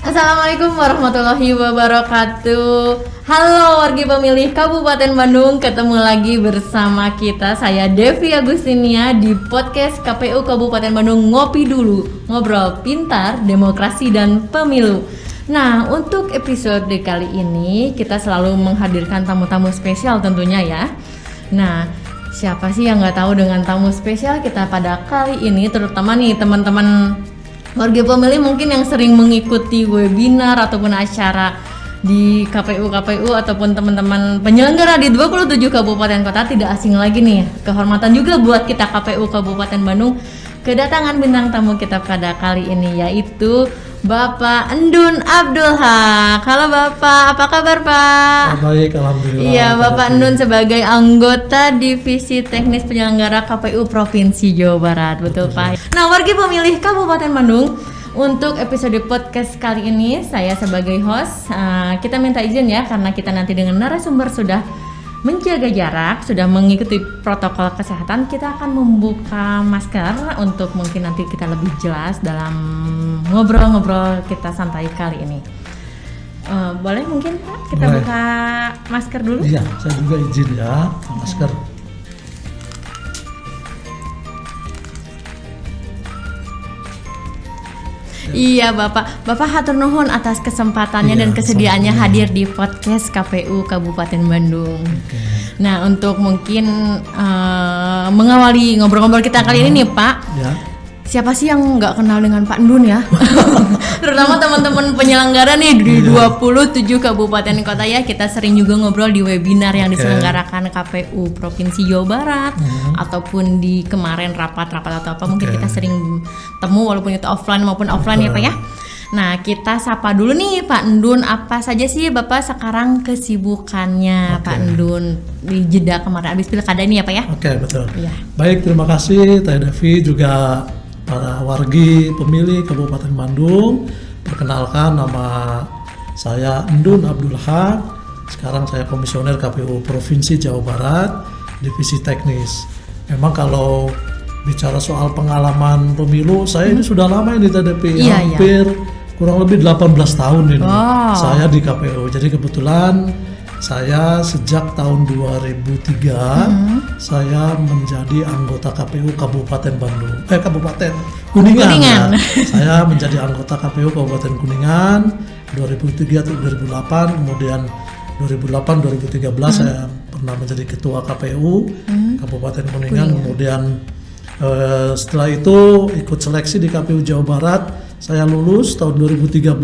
Assalamualaikum warahmatullahi wabarakatuh. Halo wargi pemilih Kabupaten Bandung, ketemu lagi bersama kita, saya Devi Agustinia di podcast KPU Kabupaten Bandung Ngopi Dulu, ngobrol pintar, demokrasi dan pemilu. Nah, untuk episode kali ini kita selalu menghadirkan tamu-tamu spesial tentunya ya. Nah, siapa sih yang nggak tahu dengan tamu spesial kita pada kali ini, terutama nih teman-teman warga pemilih mungkin yang sering mengikuti webinar ataupun acara di KPU ataupun teman-teman penyelenggara di 27 kabupaten kota tidak asing lagi nih. Kehormatan juga buat kita KPU Kabupaten Bandung kedatangan bintang tamu kita pada kali ini, yaitu Bapak Endun Abdul Haq. Halo Bapak, apa kabar Pak? Baik, alhamdulillah. Iya, Bapak Endun sebagai anggota Divisi Teknis Penyelenggara KPU Provinsi Jawa Barat, betul Pak? Nah, warga pemilih Kabupaten Bandung, untuk episode podcast kali ini saya sebagai host, kita minta izin ya, karena kita nanti dengan narasumber sudah menjaga jarak, sudah mengikuti protokol kesehatan, kita akan membuka masker untuk mungkin nanti kita lebih jelas dalam ngobrol-ngobrol kita santai kali ini. Boleh mungkin Pak kita buka masker dulu? Iya, saya juga izin ya, masker. Iya Bapak hatur nuhun atas kesempatannya dan kesediaannya hadir di podcast KPU Kabupaten Bandung. Nah, untuk mungkin mengawali ngobrol-ngobrol kita kali ini nih Pak, siapa sih yang nggak kenal dengan Pak Endun ya? Terutama teman-teman penyelenggara nih di 27 kabupaten kota ya, kita sering juga ngobrol di webinar yang diselenggarakan KPU Provinsi Jawa Barat ataupun di kemarin rapat-rapat atau apa, mungkin kita sering temu walaupun itu offline maupun offline ya Pak ya. Nah, kita sapa dulu nih Pak Endun, apa saja sih Bapak sekarang kesibukannya Pak Endun di jeda kemarin habis pilkada ini ya Pak ya? Oke, betul. Ya. Baik, terima kasih Teh Devi, juga para wargi pemilih Kabupaten Bandung. Perkenalkan, nama saya Endun Abdul Haq. Sekarang saya komisioner KPU Provinsi Jawa Barat, Divisi Teknis. Memang kalau bicara soal pengalaman pemilu, saya ini sudah lama ini Teh Devi, hampir kurang lebih 18 tahun ini saya di KPU. Jadi kebetulan saya sejak tahun 2003 saya menjadi anggota KPU Kabupaten Bandung, Kabupaten Kuningan. Ya. Saya menjadi anggota KPU Kabupaten Kuningan 2003 atau 2008, kemudian 2008-2013 saya pernah menjadi ketua KPU Kabupaten Kuningan. Kemudian setelah itu ikut seleksi di KPU Jawa Barat, saya lulus tahun 2013-2018.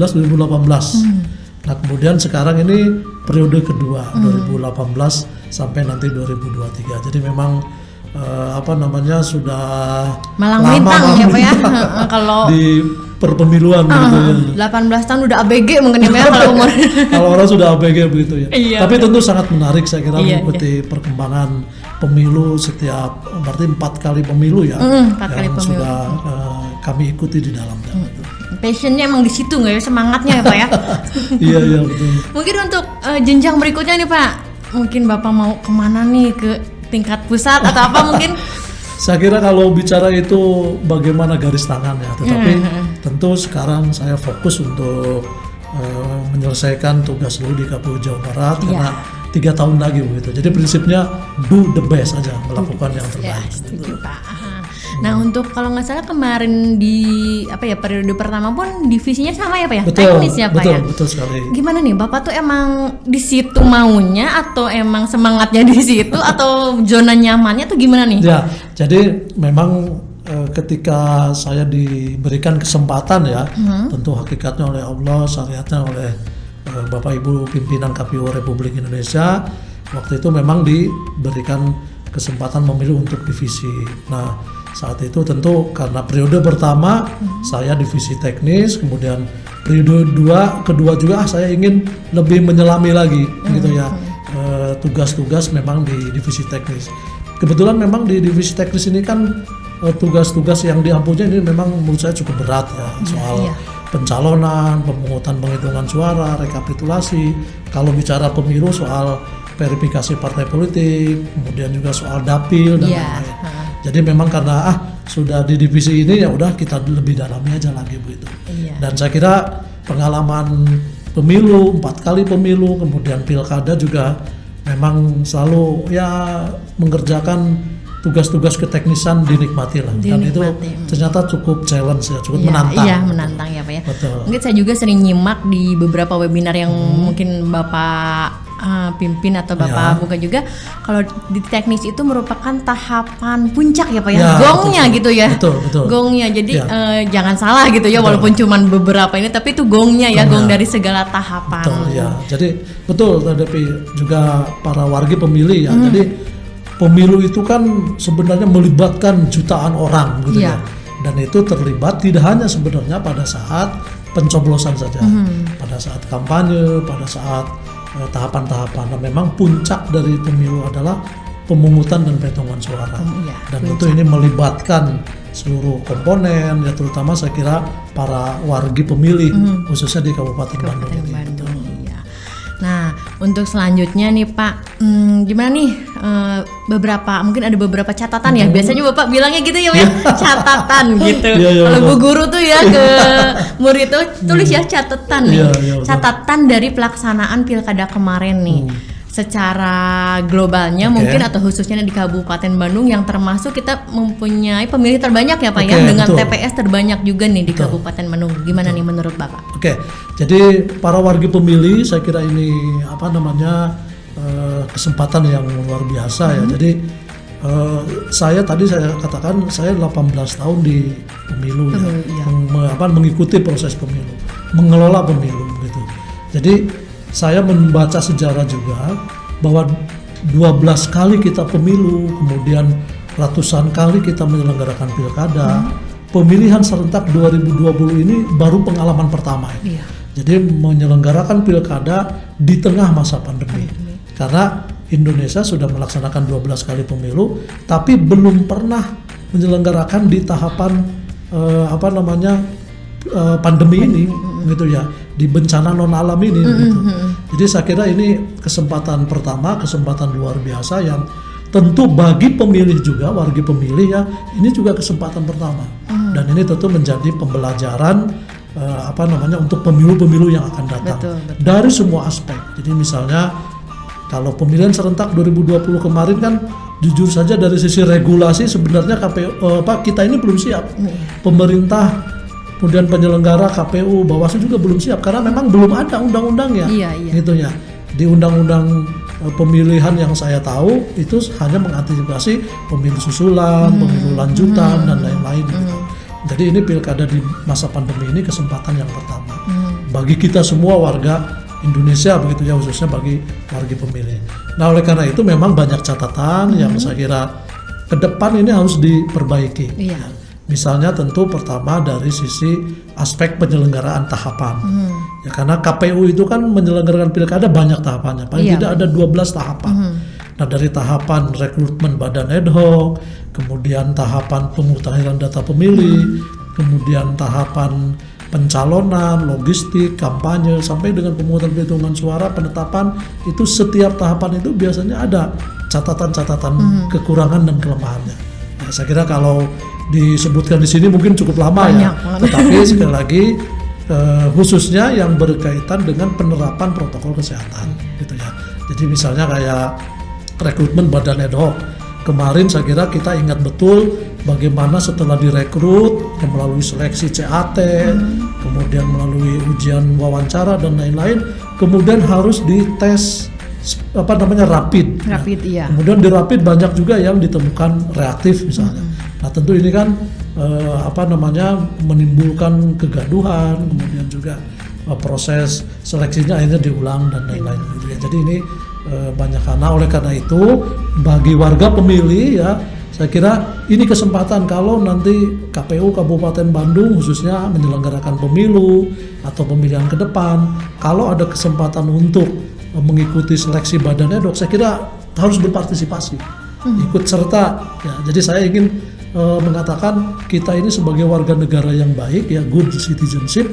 Nah, kemudian sekarang ini periode kedua 2018 sampai nanti 2023. Jadi memang sudah malang melintang ya Pak ya. Kalau di perpemiluan gitu ya. 18 tahun udah ABG mungkin ya kalau umur. Kalau orang sudah ABG begitu ya. Iya. Tapi tentu sangat menarik saya kira mengikuti perkembangan pemilu setiap, berarti 4 kali pemilu ya. 4 kali pemilu. Sudah kami ikuti di dalamnya. Passionnya emang di situ nggak ya, semangatnya ya Pak ya. Iya betul. Mungkin untuk jenjang berikutnya nih Pak, mungkin Bapak mau kemana nih, ke tingkat pusat atau apa mungkin? Saya kira kalau bicara itu bagaimana garis tangan ya, tetapi tentu sekarang saya fokus untuk menyelesaikan tugas dulu di KPU Jawa Barat karena 3 tahun lagi begitu. Jadi prinsipnya do the best aja, melakukan yang terbaik. Setuju Pak. Nah, untuk kalau nggak salah kemarin di periode pertama pun divisinya sama ya Pak ya? Teknis ya Pak ya? Betul sekali. Gimana nih, Bapak tuh emang di situ maunya atau emang semangatnya di situ atau zona nyamannya tuh gimana nih? Ya, jadi memang ketika saya diberikan kesempatan ya, tentu hakikatnya oleh Allah, syariatnya oleh Bapak Ibu pimpinan KPU Republik Indonesia, waktu itu memang diberikan kesempatan memilih untuk divisi. Nah, saat itu tentu karena periode pertama saya divisi teknis, kemudian periode kedua juga saya ingin lebih menyelami lagi gitu ya, tugas-tugas memang di divisi teknis. Kebetulan memang di divisi teknis ini kan tugas-tugas yang diampunya ini memang menurut saya cukup berat ya, soal pencalonan, pemungutan penghitungan suara, rekapitulasi. Kalau bicara pemilu soal verifikasi partai politik, kemudian juga soal dapil dan lain-lain. Jadi memang karena sudah di divisi ini ya udah kita lebih dalami aja lagi begitu. Dan saya kira pengalaman pemilu, 4 kali pemilu, kemudian pilkada juga memang selalu ya mengerjakan tugas-tugas keteknisan dinikmati lah. Dan itu ternyata cukup challenge ya, cukup menantang. Iya, menantang ya Pak ya. Betul. Mungkin saya juga sering nyimak di beberapa webinar yang mungkin Bapak pimpin atau Bapak buka juga. Kalau di teknis itu merupakan tahapan puncak ya Pak ya, gongnya betul, gitu ya. Betul. Gongnya, jadi jangan salah gitu ya, walaupun cuman beberapa ini, tapi itu gongnya ya, gong dari segala tahapan. Betul ya, jadi betul tapi juga para wargi pemilih ya. Jadi pemilu itu kan sebenarnya melibatkan jutaan orang gitu ya. Dan itu terlibat tidak hanya sebenarnya pada saat pencoblosan saja, pada saat kampanye, pada saat tahapan-tahapan. Nah, memang puncak dari pemilu adalah pemungutan dan penghitungan suara. Dan itu ini melibatkan seluruh komponen ya, terutama saya kira para wargi pemilih khususnya di Kabupaten Bandung ini. Nah, untuk selanjutnya nih Pak, gimana nih mungkin ada beberapa catatan ya. Biasanya Bapak bilangnya gitu ya, catatan gitu. Kalau Bu Guru tuh ya ke murid itu tulis ya catatan nih. Catatan dari pelaksanaan pilkada kemarin nih. Secara globalnya mungkin atau khususnya di Kabupaten Bandung yang termasuk kita mempunyai pemilih terbanyak ya Pak ya, dengan TPS terbanyak juga nih di Kabupaten Bandung. Gimana nih menurut Bapak? Jadi para wargi pemilih saya kira ini kesempatan yang luar biasa ya. Jadi saya katakan saya 18 tahun di pemilu mengikuti proses pemilu, mengelola pemilu gitu. Jadi saya membaca sejarah juga bahwa 12 kali kita pemilu, kemudian ratusan kali kita menyelenggarakan pilkada. Pemilihan serentak 2020 ini baru pengalaman pertama. Jadi menyelenggarakan pilkada di tengah masa pandemi. Karena Indonesia sudah melaksanakan 12 kali pemilu, tapi belum pernah menyelenggarakan di tahapan pandemi ini gitu ya, di bencana non alam ini gitu. Jadi saya kira ini kesempatan pertama, kesempatan luar biasa yang tentu bagi pemilih juga, wargi pemilih ya, ini juga kesempatan pertama. Dan ini tentu menjadi pembelajaran untuk pemilu-pemilu yang akan datang. Betul. Dari semua aspek. Jadi misalnya kalau pemilihan serentak 2020 kemarin kan jujur saja dari sisi regulasi sebenarnya kita ini belum siap. Pemerintah, kemudian penyelenggara KPU, Bawaslu juga belum siap karena memang belum ada undang-undangnya. Gitu ya. Di undang-undang pemilihan yang saya tahu itu hanya mengantisipasi pemilu susulan, pemilu lanjutan dan lain-lain gitu. Jadi ini pilkada di masa pandemi ini kesempatan yang pertama bagi kita semua warga Indonesia begitu ya, khususnya bagi warga pemilih. Nah, oleh karena itu memang banyak catatan yang saya kira ke depan ini harus diperbaiki. Misalnya tentu pertama dari sisi aspek penyelenggaraan tahapan. Ya, karena KPU itu kan menyelenggarakan pilkada banyak tahapannya. Paling tidak ada 12 tahapan. Nah, dari tahapan rekrutmen badan ad hoc, kemudian tahapan pemutahiran data pemilih, kemudian tahapan pencalonan, logistik, kampanye, sampai dengan pemungutan perhitungan suara, penetapan, itu setiap tahapan itu biasanya ada catatan-catatan kekurangan dan kelemahannya. Nah, saya kira kalau disebutkan di sini mungkin cukup lama tetapi sekali lagi khususnya yang berkaitan dengan penerapan protokol kesehatan gitu ya. Jadi misalnya kayak rekrutmen badan ad hoc kemarin, saya kira kita ingat betul bagaimana setelah direkrut melalui seleksi CAT, kemudian melalui ujian wawancara dan lain-lain, kemudian harus dites rapid. Kemudian di rapid banyak juga yang ditemukan reaktif misalnya. Nah, tentu ini kan menimbulkan kegaduhan, kemudian juga proses seleksinya akhirnya diulang dan lain-lain gitu ya. Jadi ini banyak oleh karena itu bagi warga pemilih ya, saya kira ini kesempatan kalau nanti KPU Kabupaten Bandung khususnya menyelenggarakan pemilu atau pemilihan ke depan, kalau ada kesempatan untuk mengikuti seleksi badan ad hoc, saya kira harus berpartisipasi, ikut serta ya. Jadi saya ingin mengatakan kita ini sebagai warga negara yang baik ya, good citizenship.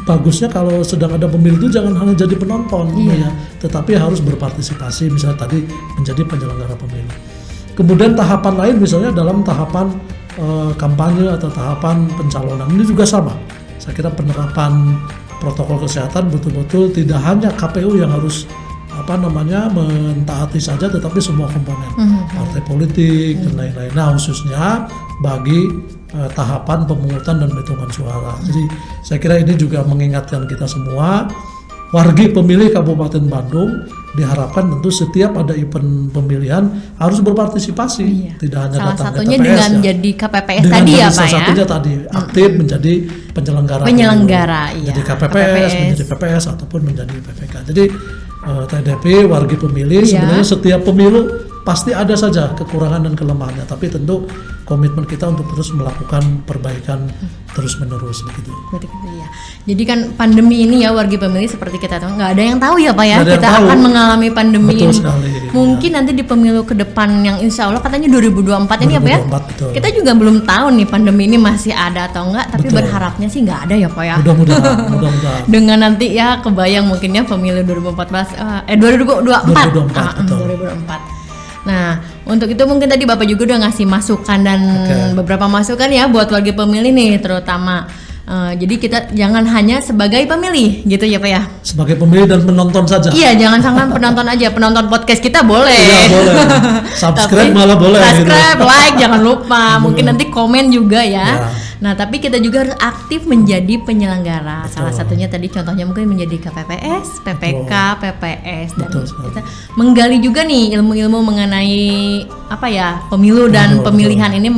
Bagusnya kalau sedang ada pemilu itu jangan hanya jadi penonton ya, tetapi harus berpartisipasi, misalnya tadi menjadi penyelenggara pemilu. Kemudian tahapan lain misalnya dalam tahapan kampanye atau tahapan pencalonan ini juga sama. Saya kira penerapan protokol kesehatan betul-betul tidak hanya KPU yang harus mentaati saja, tetapi semua komponen, partai politik dan lain-lain. Nah, khususnya bagi tahapan pemungutan dan hitungan suara. Jadi saya kira ini juga mengingatkan kita semua, wargi pemilih Kabupaten Bandung, diharapkan tentu setiap ada event pemilihan harus berpartisipasi, tidak hanya salah datang satunya ke TPS, dengan ya. jadi KPPS Dengan tadi ya jadi Pak salah ya. satunya tadi aktif menjadi penyelenggara, Iya. jadi KPPS, menjadi PPS ataupun menjadi PPK. Jadi TDP wargi pemilih sebenarnya setiap pemilu pasti ada saja kekurangan dan kelemahannya, tapi tentu komitmen kita untuk terus melakukan perbaikan terus menerus begitu. Ya. Jadi kan pandemi ini ya wargi pemilih seperti kita tahu, nggak ada yang tahu ya Pak ya, kita akan mengalami pandemi betul ini. Sekali, mungkin nanti di pemilu ke depan yang insya Allah katanya 2024 ini ya Pak ya. Betul. Kita juga belum tahu nih pandemi ini masih ada atau enggak, tapi berharapnya sih nggak ada ya Pak ya. Mudah-mudahan. Dengan nanti ya kebayang mungkinnya pemilu 2024. 2024. Nah, untuk itu mungkin tadi Bapak juga udah ngasih masukan dan beberapa masukan ya buat warga pemilih nih terutama. Jadi kita jangan hanya sebagai pemilih gitu ya Pak ya. Sebagai pemilih dan penonton saja. Iya, jangan sangat penonton aja. Penonton podcast kita boleh. Iya, boleh. Subscribe malah boleh. Subscribe, like, jangan lupa. Mungkin nanti komen juga ya. Nah, tapi kita juga harus aktif menjadi penyelenggara. Betul. Salah satunya tadi contohnya mungkin menjadi KPPS, PPK, PPS dan kita menggali juga nih ilmu-ilmu mengenai pemilu dan pemilihan ini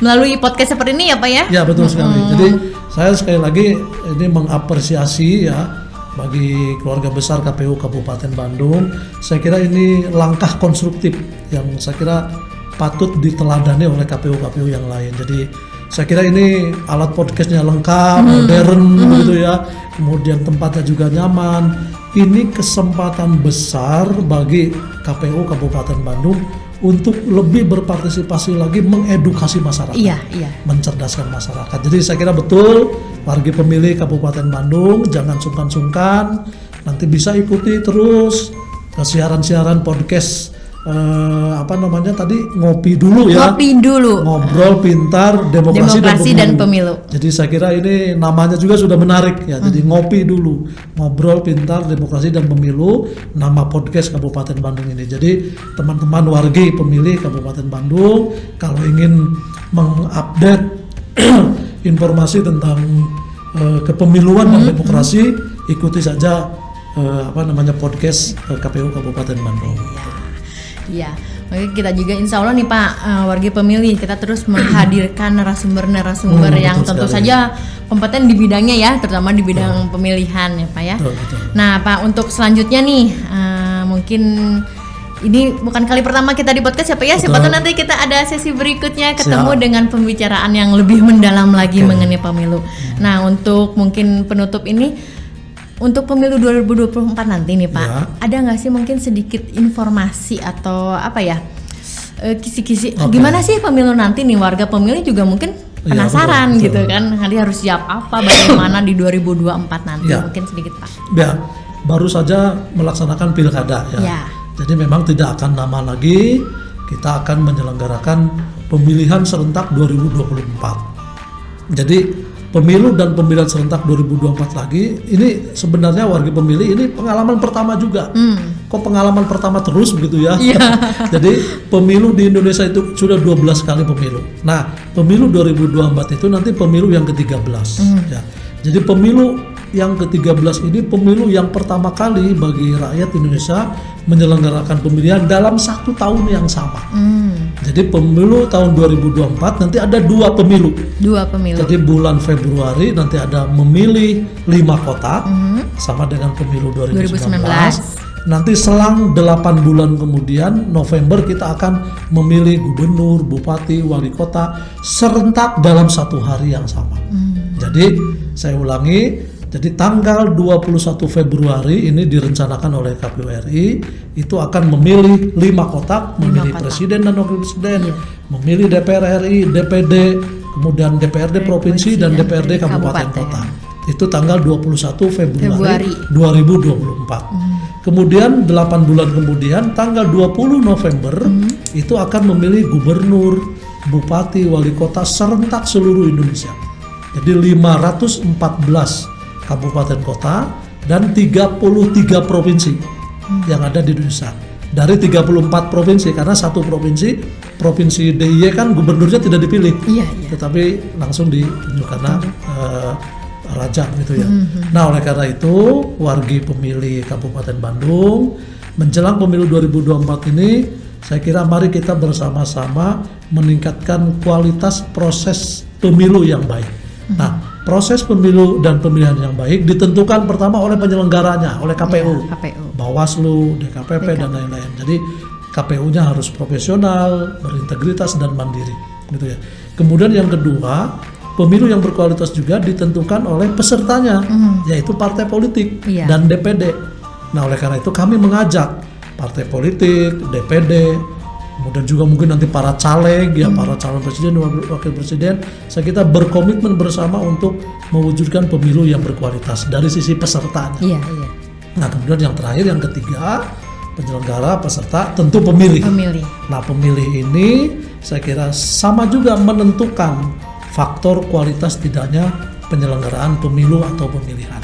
melalui podcast seperti ini ya Pak ya? Ya, betul sekali. Jadi saya sekali lagi ini mengapresiasi ya bagi keluarga besar KPU Kabupaten Bandung. Saya kira ini langkah konstruktif yang saya kira patut diteladani oleh KPU-KPU yang lain. Jadi saya kira ini alat podcastnya lengkap, modern gitu ya. Kemudian tempatnya juga nyaman. Ini kesempatan besar bagi KPU Kabupaten Bandung untuk lebih berpartisipasi lagi mengedukasi masyarakat, mencerdaskan masyarakat. Jadi saya kira betul warga pemilih Kabupaten Bandung jangan sungkan-sungkan, nanti bisa ikuti terus ke siaran-siaran podcast ngopi dulu ya. Ngobrol pintar demokrasi dan pemilu. Jadi saya kira ini namanya juga sudah menarik ya. Jadi ngopi dulu, ngobrol pintar demokrasi dan pemilu, nama podcast Kabupaten Bandung ini. Jadi teman-teman wargi pemilih Kabupaten Bandung kalau ingin mengupdate informasi tentang kepemiluan dan demokrasi, ikuti saja podcast KPU Kabupaten Bandung. Iya, makanya kita juga insya Allah nih Pak, warga pemilih kita terus menghadirkan narasumber yang tentu saja kompeten di bidangnya ya, terutama di bidang pemilihan ya Pak ya. Betul. Nah Pak, untuk selanjutnya nih mungkin ini bukan kali pertama kita di podcast ya Pak ya, siapa tahu nanti kita ada sesi berikutnya ketemu dengan pembicaraan yang lebih mendalam lagi mengenai pemilu. Nah untuk mungkin penutup ini, untuk pemilu 2024 nanti nih Pak, ada nggak sih mungkin sedikit informasi atau kisi-kisi gimana sih pemilu nanti nih, warga pemilih juga mungkin penasaran betul. Gitu kan, nanti harus siap apa, bagaimana di 2024 nanti mungkin sedikit Pak. Ya, baru saja melaksanakan pilkada ya. Jadi memang tidak akan lama lagi kita akan menyelenggarakan pemilihan serentak 2024. Jadi pemilu dan pemilihan serentak 2024 lagi, ini sebenarnya warga pemilih ini pengalaman pertama juga. Kok pengalaman pertama terus begitu ya? Jadi pemilu di Indonesia itu sudah 12 kali pemilu. Nah, pemilu 2024 itu nanti pemilu yang ke-13 ya. Jadi pemilu yang ke-13 ini pemilu yang pertama kali bagi rakyat Indonesia menyelenggarakan pemilihan dalam satu tahun yang sama. Jadi pemilu tahun 2024 nanti ada dua pemilu. Jadi bulan Februari nanti ada memilih 5 kota sama dengan pemilu 2019. Nanti selang 8 bulan kemudian November kita akan memilih gubernur, bupati, wali kota serentak dalam satu hari yang sama. Jadi saya ulangi, jadi tanggal 21 Februari ini direncanakan oleh KPU RI itu akan memilih 5 kotak, memilih presiden dan wakil presiden, memilih DPR RI, DPD, kemudian DPRD provinsi dan DPRD kabupaten kota. Itu tanggal 21 Februari 2024. Kemudian 8 bulan kemudian tanggal 20 November itu akan memilih gubernur, bupati, wali kota serentak seluruh Indonesia. Jadi 514 kabupaten kota dan 33 provinsi yang ada di Indonesia. Dari 34 provinsi, karena satu provinsi DIY kan gubernurnya tidak dipilih, tetapi langsung ditunjuk karena raja gitu ya. Nah, oleh karena itu wargi pemilih Kabupaten Bandung menjelang pemilu 2024 ini, saya kira mari kita bersama-sama meningkatkan kualitas proses pemilu yang baik. Nah, proses pemilu dan pemilihan yang baik ditentukan pertama oleh penyelenggaranya, oleh KPU, Bawaslu, DKPP dan lain-lain. Jadi KPU-nya harus profesional, berintegritas dan mandiri, gitu ya. Kemudian yang kedua, pemilu yang berkualitas juga ditentukan oleh pesertanya, yaitu partai politik dan DPD. Nah, oleh karena itu kami mengajak partai politik, DPD, kemudian juga mungkin nanti para caleg ya, para calon presiden dan wakil presiden, kita berkomitmen bersama untuk mewujudkan pemilu yang berkualitas dari sisi pesertanya. Nah, kemudian yang terakhir, yang ketiga, penyelenggara, peserta, tentu pemilih. Nah, pemilih ini saya kira sama juga menentukan faktor kualitas tidaknya penyelenggaraan pemilu atau pemilihan.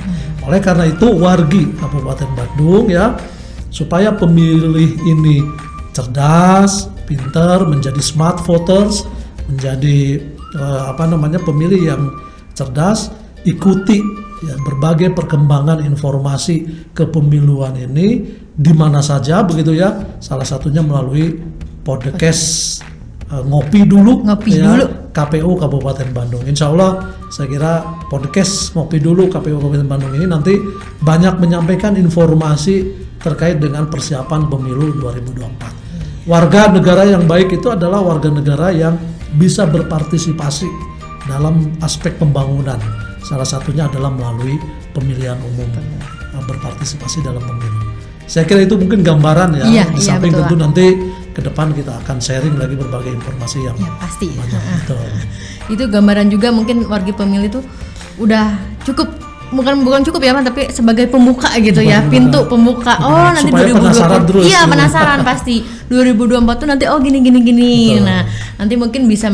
Oleh karena itu wargi Kabupaten Bandung ya, supaya pemilih ini cerdas, pintar, menjadi smart voters, menjadi pemilih yang cerdas, ikuti ya berbagai perkembangan informasi kepemiluan ini di mana saja begitu ya. Salah satunya melalui podcast ngopi dulu KPU Kabupaten Bandung. Insya Allah saya kira podcast ngopi dulu KPU Kabupaten Bandung ini nanti banyak menyampaikan informasi terkait dengan persiapan pemilu 2024. Warga negara yang baik itu adalah warga negara yang bisa berpartisipasi dalam aspek pembangunan. Salah satunya adalah melalui pemilihan umum, berpartisipasi dalam pemilu. Saya kira itu mungkin gambaran ya. Di samping tentu nanti ke depan kita akan sharing lagi berbagai informasi yang pasti banyak. Itu gambaran juga mungkin warga pemilih itu udah cukup, bukan cukup ya, tapi sebagai pembuka gitu ya, pintu pembuka. Oh, nanti 2024 penasaran pasti 2024 tuh nanti gini. Nah, nanti mungkin bisa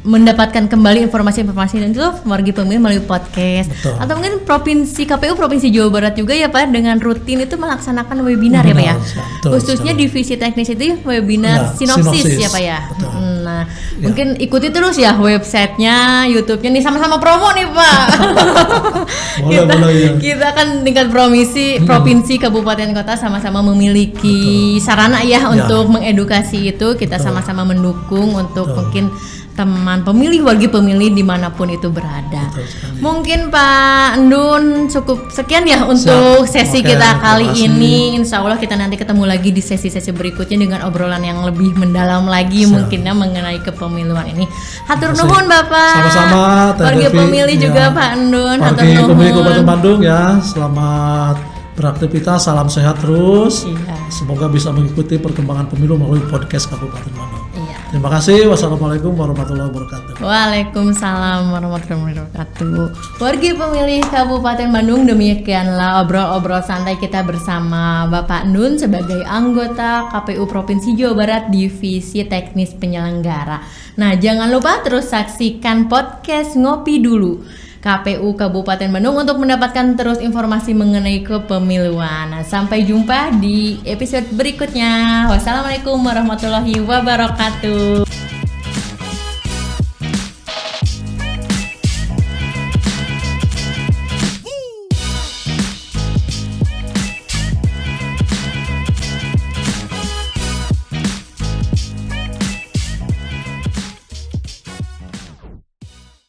mendapatkan kembali informasi-informasi dan itu wargi pemilih melalui podcast. Atau mungkin KPU Provinsi Jawa Barat juga ya Pak, dengan rutin itu melaksanakan webinar ya Pak ya. Khususnya divisi teknis itu webinar sinopsis ya Pak ya. Nah, mungkin ikuti terus ya websitenya, YouTube-nya nih, sama-sama promo nih Pak. Kita kan tingkat provinsi kabupaten kota sama-sama memiliki sarana ya untuk mengedukasi itu, kita sama-sama mendukung untuk mungkin teman pemilih, wargi pemilih dimanapun itu berada. Mungkin Pak Endun cukup sekian ya untuk sesi kita kali ini. Insya Allah kita nanti ketemu lagi di sesi-sesi berikutnya dengan obrolan yang lebih mendalam lagi mungkinnya mengenai kepemiluan ini. Hatur nuhun Bapak. Sama-sama. Wargi pemilih juga Pak Endun. Hatur nuhun. Wargi pemilih Kabupaten Bandung ya, selamat beraktivitas, salam sehat terus. Semoga bisa mengikuti perkembangan pemilu melalui podcast Kabupaten Bandung. Terima kasih. Wassalamualaikum warahmatullahi wabarakatuh. Waalaikumsalam warahmatullahi wabarakatuh. Wargi pemilih Kabupaten Bandung, demikianlah obrol-obrol santai kita bersama Bapak Endun sebagai anggota KPU Provinsi Jawa Barat Divisi Teknis Penyelenggara. Nah, jangan lupa terus saksikan podcast Ngopi Dulu KPU Kabupaten Bandung untuk mendapatkan terus informasi mengenai kepemiluan. Nah, sampai jumpa di episode berikutnya. Wassalamualaikum warahmatullahi wabarakatuh.